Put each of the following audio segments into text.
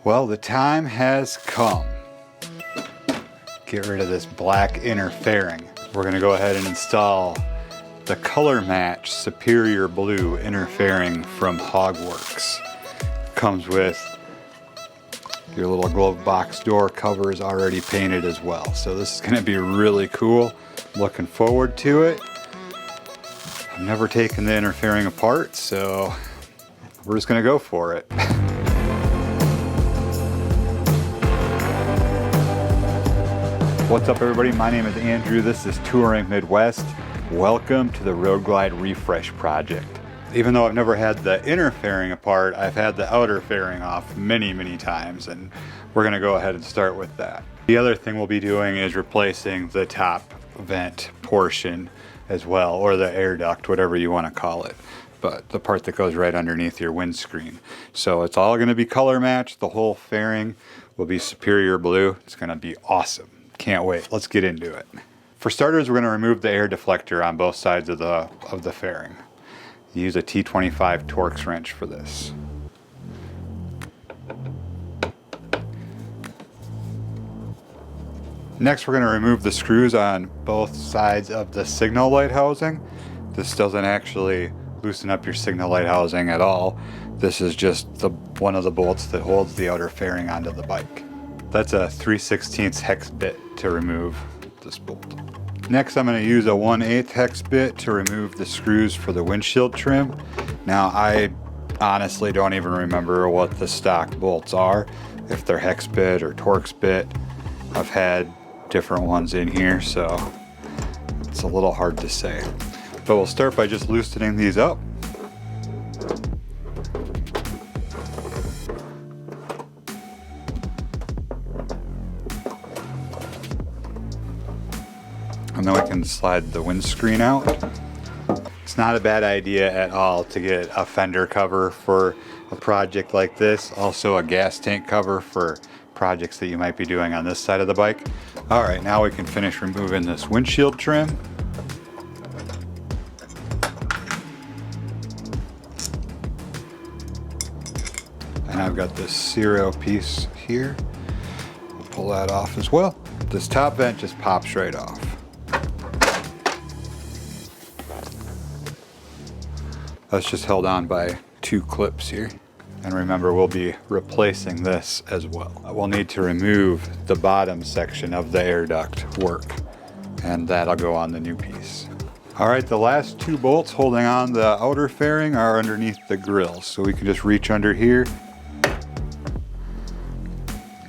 Well, the time has come. Get rid of this black inner fairing. We're gonna go ahead and install the color match Superior Blue inner fairing from Hogworkz. Comes with your little glove box door covers already painted as well. So this is gonna be really cool. Looking forward to it. I've never taken the inner fairing apart, so we're just gonna go for it. What's up everybody, my name is Andrew, this is Touring Midwest. Welcome to the Road Glide Refresh Project. Even though I've never had the inner fairing apart, I've had the outer fairing off many times, and we're gonna go ahead and start with that. The other thing we'll be doing is replacing the top vent portion as well, or the air duct, whatever you wanna call it. But the part that goes right underneath your windscreen. So it's all gonna be color matched. The whole fairing will be Superior Blue. It's gonna be awesome. Can't wait, let's get into it. For starters, we're gonna remove the air deflector on both sides of the fairing. Use a T25 Torx wrench for this. Next, we're gonna remove the screws on both sides of the signal light housing. This doesn't actually loosen up your signal light housing at all. This is just one of the bolts that holds the outer fairing onto the bike. That's a 3/16 hex bit to remove this bolt. Next, I'm going to use a 1/8 hex bit to remove the screws for the windshield trim. Now, I honestly don't even remember what the stock bolts are, if they're hex bit or Torx bit. I've had different ones in here, so it's a little hard to say. But we'll start by just loosening these up. And then we can slide the windscreen out. It's not a bad idea at all to get a fender cover for a project like this. Also a gas tank cover for projects that you might be doing on this side of the bike. All right, now we can finish removing this windshield trim. And I've got this Ciro piece here. We'll pull that off as well. This top vent just pops right off. That's just held on by 2 clips here. And remember, we'll be replacing this as well. We'll need to remove the bottom section of the air duct work, and that'll go on the new piece. All right, the last 2 bolts holding on the outer fairing are underneath the grill. So we can just reach under here,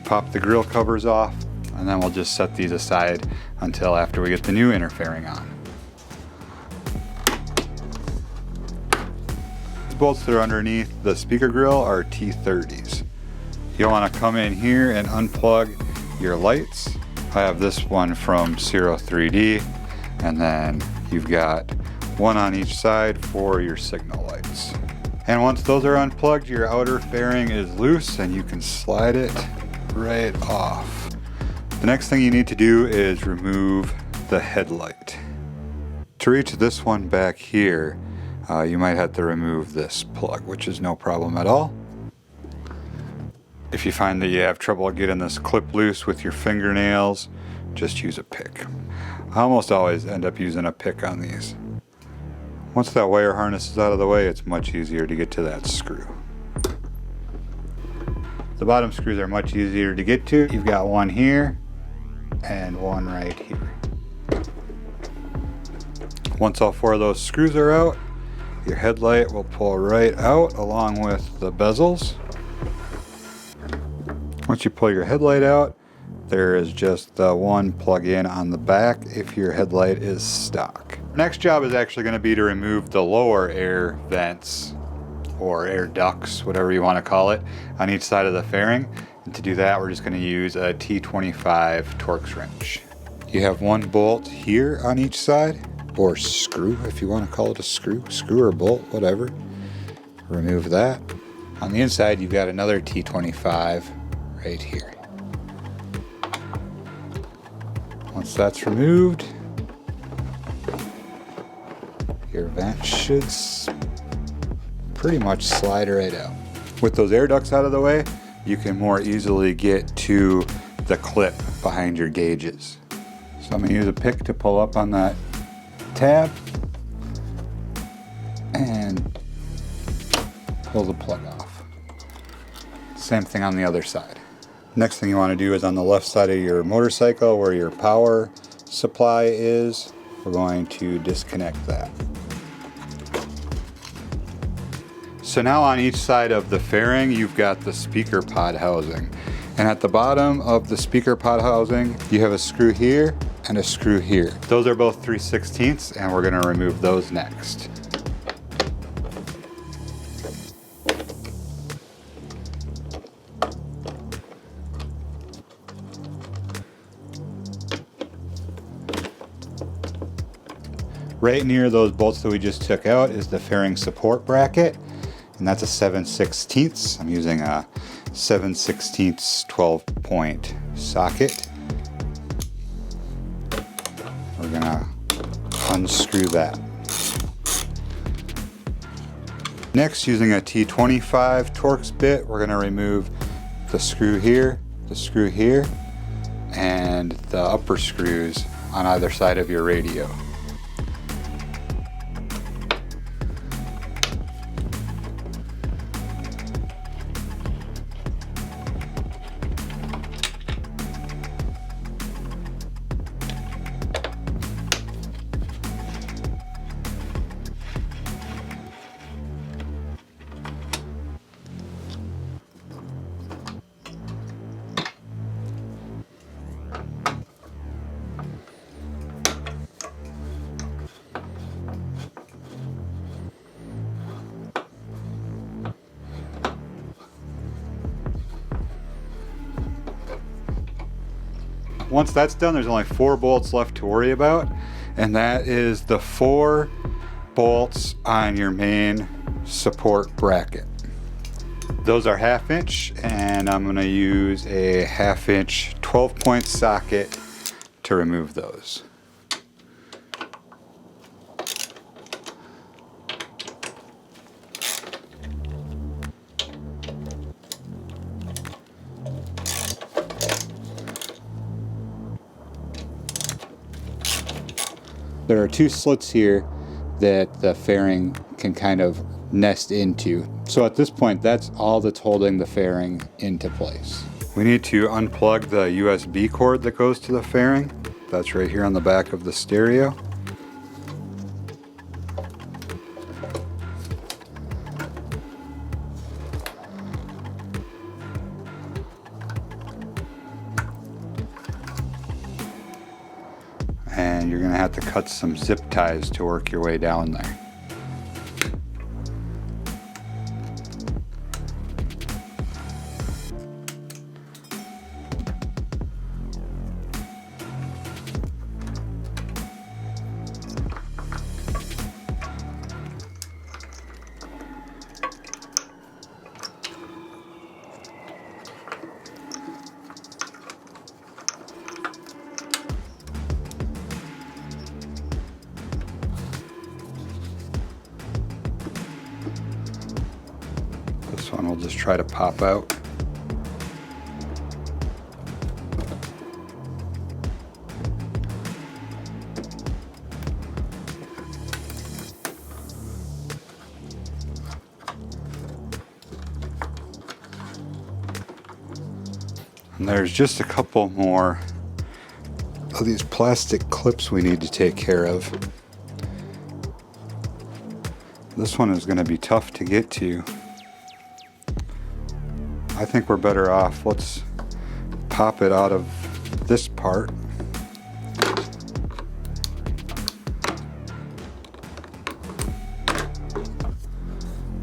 pop the grill covers off, and then we'll just set these aside until after we get the new inner fairing on. Bolts that are underneath the speaker grill are T30s. You'll want to come in here and unplug your lights. I have this one from Ciro 3D, and then you've got one on each side for your signal lights. And once those are unplugged, your outer fairing is loose and you can slide it right off. The next thing you need to do is remove the headlight. To reach this one back here, you might have to remove this plug, which is no problem at all. If you find that you have trouble getting this clip loose with your fingernails, just use a pick. I almost always end up using a pick on these. Once that wire harness is out of the way, it's much easier to get to that screw. The bottom screws are much easier to get to. You've got one here and one right here. Once all 4 of those screws are out, your headlight will pull right out along with the bezels. Once you pull your headlight out, there is just the one plug-in on the back if your headlight is stock. Next job is actually going to be to remove the lower air vents or air ducts, whatever you want to call it, on each side of the fairing. And to do that, we're just going to use a T25 Torx wrench. You have 1 bolt here on each side, or screw, if you want to call it a screw or bolt, whatever. Remove that. On the inside, you've got another T25 right here. Once that's removed, your vent should pretty much slide right out. With those air ducts out of the way, you can more easily get to the clip behind your gauges. So I'm going to use a pick to pull up on that tab and pull the plug off. Same thing on the other side. Next thing you want to do is on the left side of your motorcycle where your power supply is, we're going to disconnect that. So now on each side of the fairing, you've got the speaker pod housing. And at the bottom of the speaker pod housing, you have a screw here and a screw here. Those are both 3/16, and we're going to remove those next. Right near those bolts that we just took out is the fairing support bracket, and that's a 7/16. I'm using a 7/16 12-point socket. We're gonna unscrew that. Next, using a T25 Torx bit, we're gonna remove the screw here, and the upper screws on either side of your radio. Once that's done, there's only 4 bolts left to worry about, and that is the 4 bolts on your main support bracket. Those are 1/2 inch, and I'm going to use a 1/2 inch 12-point socket to remove those. There are 2 slits here that the fairing can kind of nest into. So at this point, that's all that's holding the fairing into place. We need to unplug the USB cord that goes to the fairing. That's right here on the back of the stereo. And you're going to have to cut some zip ties to work your way down there. This one will just try to pop out. And there's just a couple more of these plastic clips we need to take care of. This one is going to be tough to get to. I think we're better off. Let's pop it out of this part.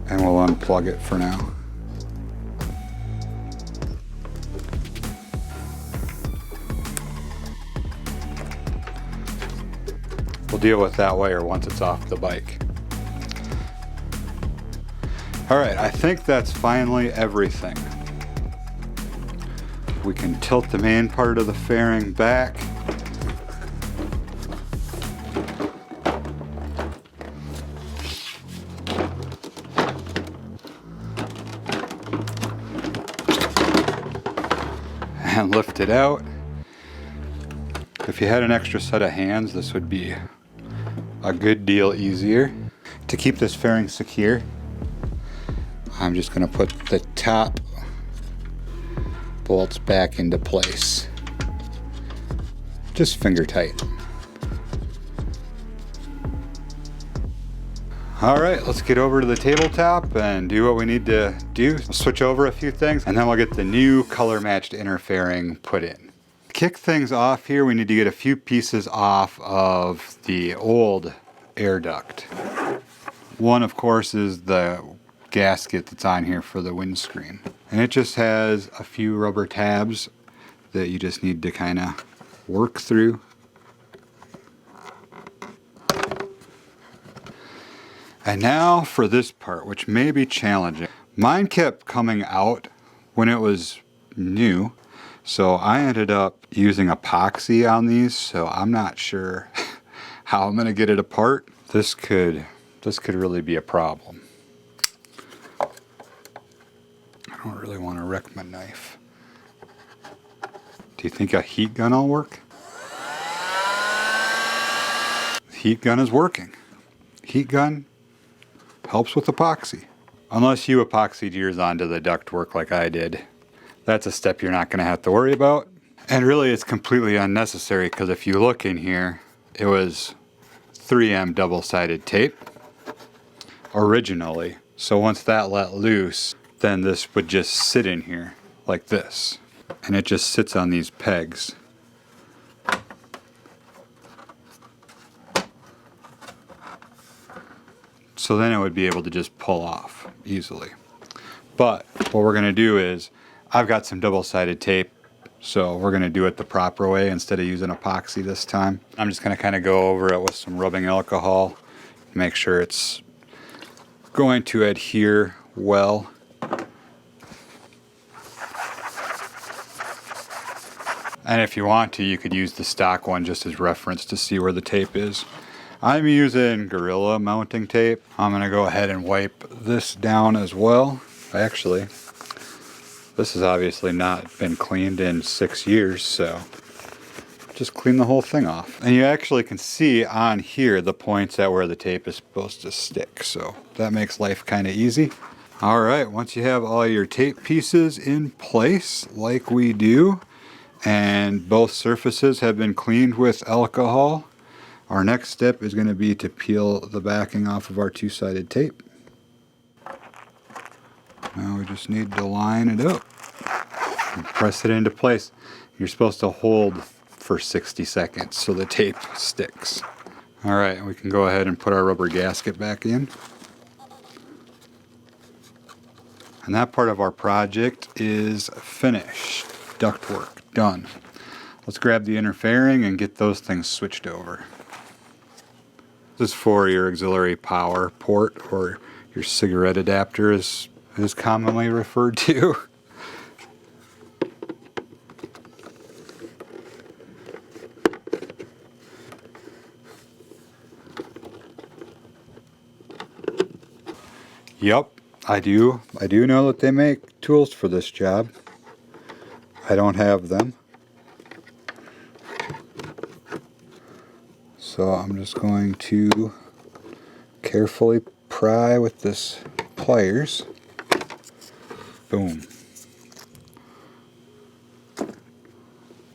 And we'll unplug it for now. We'll deal with that later once it's off the bike. Alright, I think that's finally everything. We can tilt the main part of the fairing back. and lift it out. If you had an extra set of hands, this would be a good deal easier. To keep this fairing secure, I'm just going to put the top bolts back into place. Just finger tight. All right, let's get over to the tabletop and do what we need to do. We'll switch over a few things and then we'll get the new color matched inner fairing put in. To kick things off here, we need to get a few pieces off of the old air duct. One, of course, is the gasket that's on here for the windscreen. And it just has a few rubber tabs that you just need to kind of work through. And now for this part, which may be challenging. Mine kept coming out when it was new, so I ended up using epoxy on these, so I'm not sure how I'm going to get it apart. This could really be a problem. I don't really want to wreck my knife. Do you think a heat gun will work? The heat gun is working. Heat gun helps with epoxy. Unless you epoxied yours onto the ductwork like I did. That's a step you're not going to have to worry about. And really it's completely unnecessary because if you look in here, it was 3M double-sided tape originally. So once that let loose, then this would just sit in here like this. And it just sits on these pegs. So then it would be able to just pull off easily. But what we're going to do is, I've got some double-sided tape, so we're going to do it the proper way instead of using epoxy this time. I'm just going to kind of go over it with some rubbing alcohol, make sure it's going to adhere well. And if you want to, you could use the stock one just as reference to see where the tape is. I'm using Gorilla mounting tape. I'm going to go ahead and wipe this down as well. Actually, this has obviously not been cleaned in 6 years, so just clean the whole thing off. And you actually can see on here the points at where the tape is supposed to stick, so that makes life kind of easy. All right, once you have all your tape pieces in place like we do, and both surfaces have been cleaned with alcohol, our next step is going to be to peel the backing off of our two-sided tape. Now we just need to line it up and press it into place. You're supposed to hold for 60 seconds so the tape sticks. Alright, we can go ahead and put our rubber gasket back in. And that part of our project is finished. Ductwork done. Let's grab the inner fairing and get those things switched over. This is for your auxiliary power port, or your cigarette adapter as it is commonly referred to. Yep, I do know that they make tools for this job. I don't have them. So I'm just going to carefully pry with this pliers. Boom. To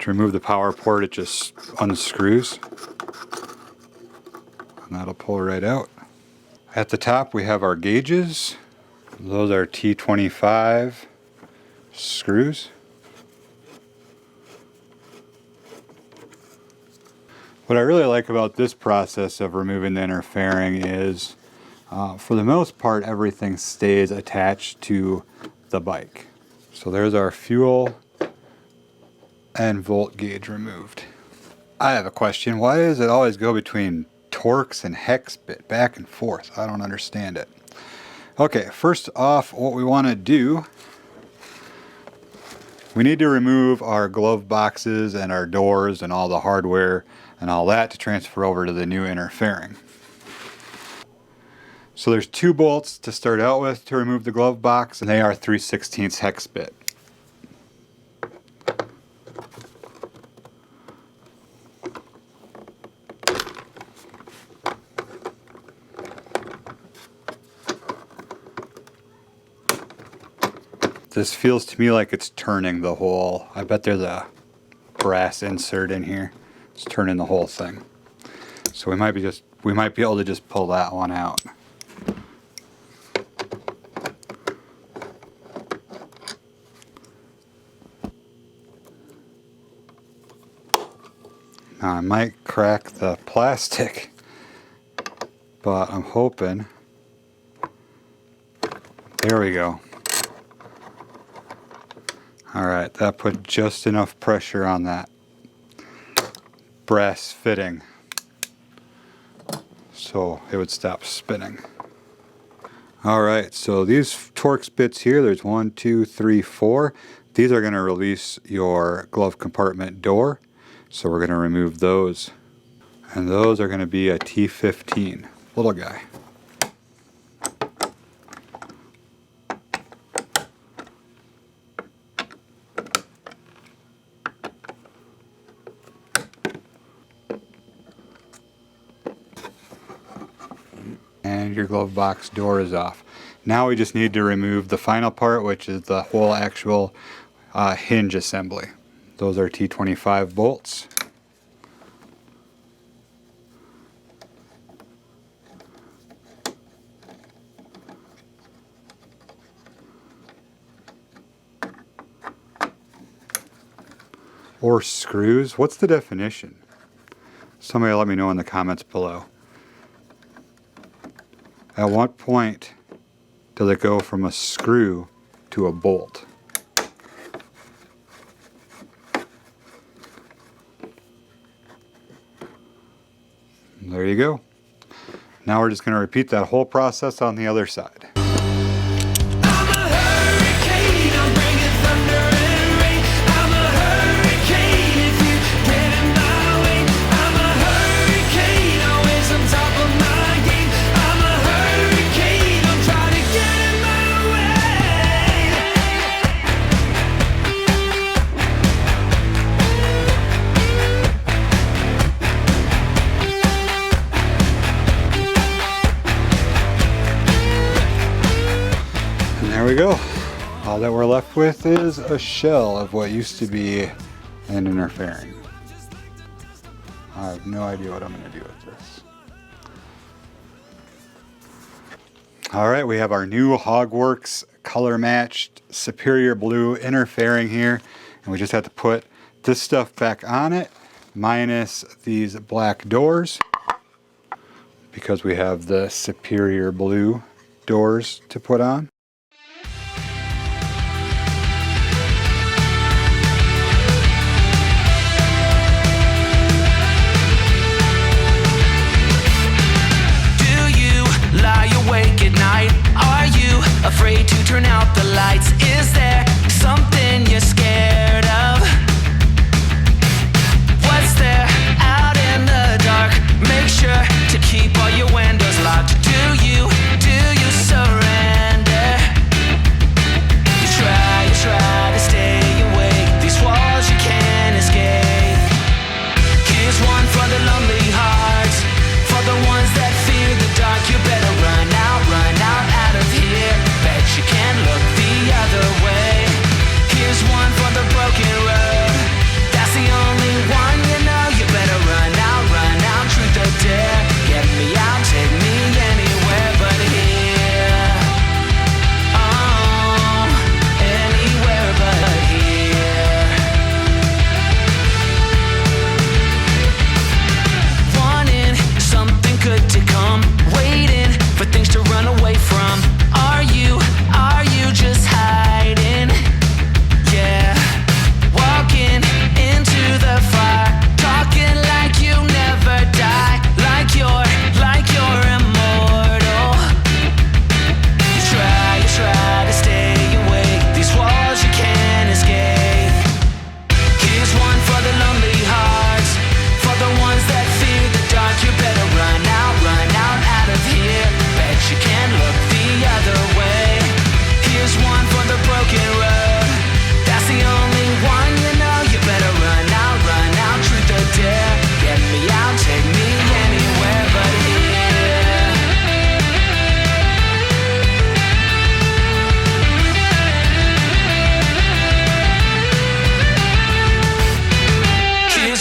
remove the power port, it just unscrews. And that'll pull right out. At the top we have our gauges. Those are T25 screws. What I really like about this process of removing the inner fairing is, for the most part, everything stays attached to the bike. So there's our fuel and volt gauge removed. I have a question. Why does it always go between Torx and hex bit back and forth? I don't understand it. Okay, first off, what we want to do, we need to remove our glove boxes and our doors and all the hardware and all that to transfer over to the new inner fairing. So there's 2 bolts to start out with to remove the glove box, and they are 3/16 hex bit. This feels to me like it's turning the whole, I bet there's a brass insert in here. It's turning the whole thing. So we might be able to just pull that one out. Now I might crack the plastic, but I'm hoping. There we go. Alright, that put just enough pressure on that brass fitting so it would stop spinning. Alright, so these Torx bits here, there's 1, 2, 3, 4. These are going to release your glove compartment door. So we're going to remove those. And those are going to be a T15, little guy. And your glove box door is off. Now we just need to remove the final part, which is the whole actual hinge assembly. Those are T25 bolts. Or screws. What's the definition? Somebody let me know in the comments below. At what point does it go from a screw to a bolt? There you go. Now we're just going to repeat that whole process on the other side. There we go. All that we're left with is a shell of what used to be an interfering. I have no idea what I'm going to do with this. Alright, we have our new Hogworkz color matched Superior Blue interfering here. And we just have to put this stuff back on it, minus these black doors, because we have the Superior Blue doors to put on. Afraid to turn out the lights? Is there something you're scared of? What's there out in the dark? Make sure to keep all your windows locked. Do you surrender? You try to stay awake. These walls you can't escape. Here's one for the lonely hearts, for the ones that fear the dark. You better run out of here. Bet you can look the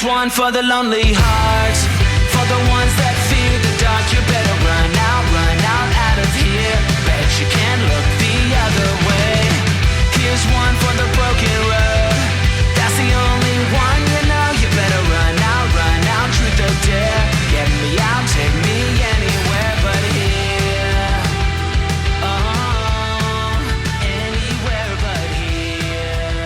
Here's one for the lonely hearts, for the ones that fear the dark. You better run out of here. Bet you can't look the other way. Here's one for the broken road. That's the only one you know. You better run out, truth or dare. Get me out, take me anywhere but here. Oh, anywhere but here.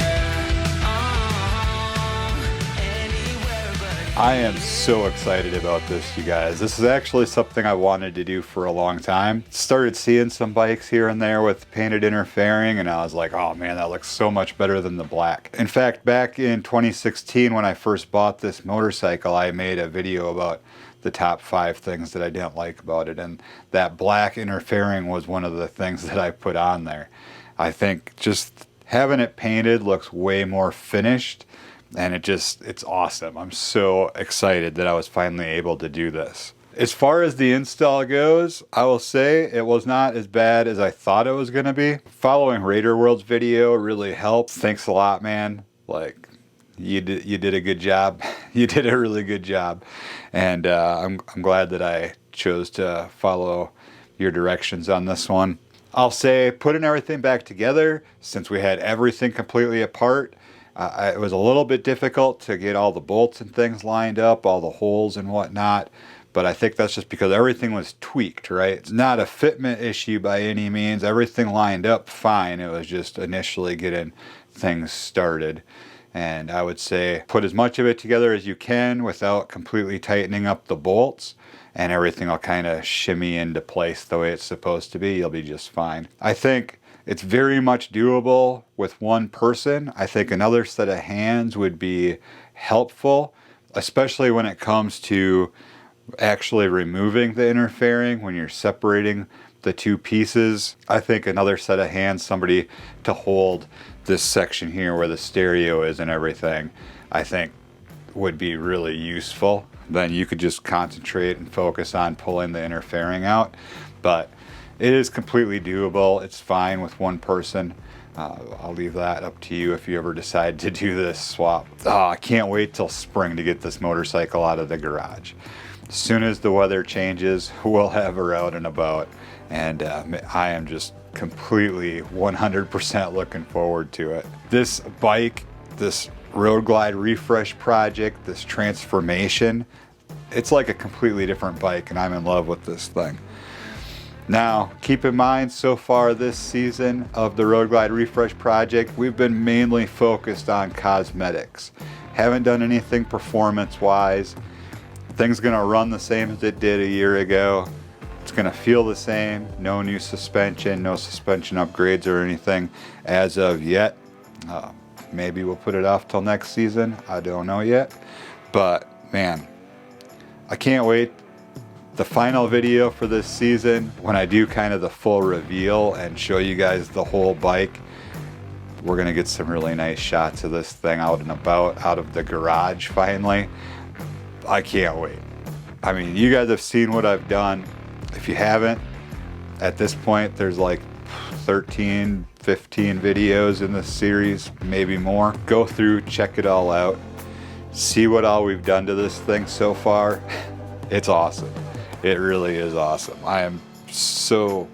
Oh, anywhere but here. I am so excited about this, you guys. This is actually something I wanted to do for a long time. Started seeing some bikes here and there with painted inner fairing, and I was like, oh man, that looks so much better than the black. In fact, back in 2016 when I first bought this motorcycle, I made a video about the top 5 things that I didn't like about it, and that black inner fairing was one of the things that I put on there. I think just having it painted looks way more finished, and it's awesome. I'm so excited that I was finally able to do this. As far as the install goes, I will say it was not as bad as I thought it was going to be. Following Raider World's video really helped. Thanks a lot, man. Like, you did a good job. You did a really good job. And I'm glad that I chose to follow your directions on this one. I'll say putting everything back together, since we had everything completely apart, it was a little bit difficult to get all the bolts and things lined up, all the holes and whatnot. But I think that's just because everything was tweaked, right? It's not a fitment issue by any means. Everything lined up fine. It was just initially getting things started. And I would say put as much of it together as you can without completely tightening up the bolts, and everything will kind of shimmy into place the way it's supposed to be. You'll be just fine. I think it's very much doable with one person. I think another set of hands would be helpful, especially when it comes to actually removing the inner fairing, when you're separating the two pieces. I think another set of hands, somebody to hold this section here where the stereo is and everything, I think would be really useful. Then you could just concentrate and focus on pulling the inner fairing out. But it is completely doable. It's fine with one person. I'll leave that up to you if you ever decide to do this swap. I can't wait till spring to get this motorcycle out of the garage. As soon as the weather changes, we'll have her out and about. And I am just completely 100% looking forward to it. This bike, this Road Glide refresh project, this transformation, it's like a completely different bike, and I'm in love with this thing. Now, keep in mind, so far this season of the Road Glide refresh project, we've been mainly focused on cosmetics. Haven't done anything performance-wise. Thing's gonna run the same as it did a year ago. It's gonna feel the same. No new suspension, no suspension upgrades or anything as of yet. Maybe we'll put it off till next season. I don't know yet. But man, I can't wait. The final video for this season, when I do kind of the full reveal and show you guys the whole bike, we're gonna get some really nice shots of this thing out and about, out of the garage finally. I can't wait. I mean, you guys have seen what I've done. If you haven't, at this point, there's like 13, 15 videos in this series, maybe more. Go through, check it all out, see what all we've done to this thing so far. It's awesome. It really is awesome. I am so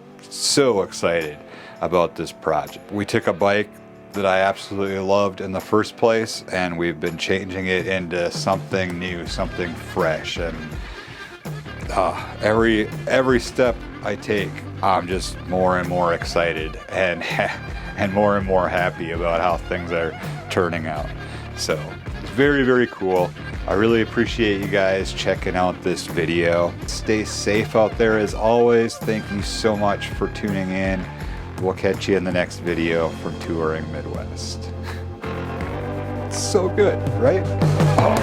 excited about this project. We took a bike that I absolutely loved in the first place, and we've been changing it into something new, something fresh, and every step I take, I'm just more and more excited and more and more happy about how things are turning out. So it's very, very cool. I really appreciate you guys checking out this video. Stay safe out there as always. Thank you so much for tuning in. We'll catch you in the next video from Touring Midwest. It's so good, right? Oh.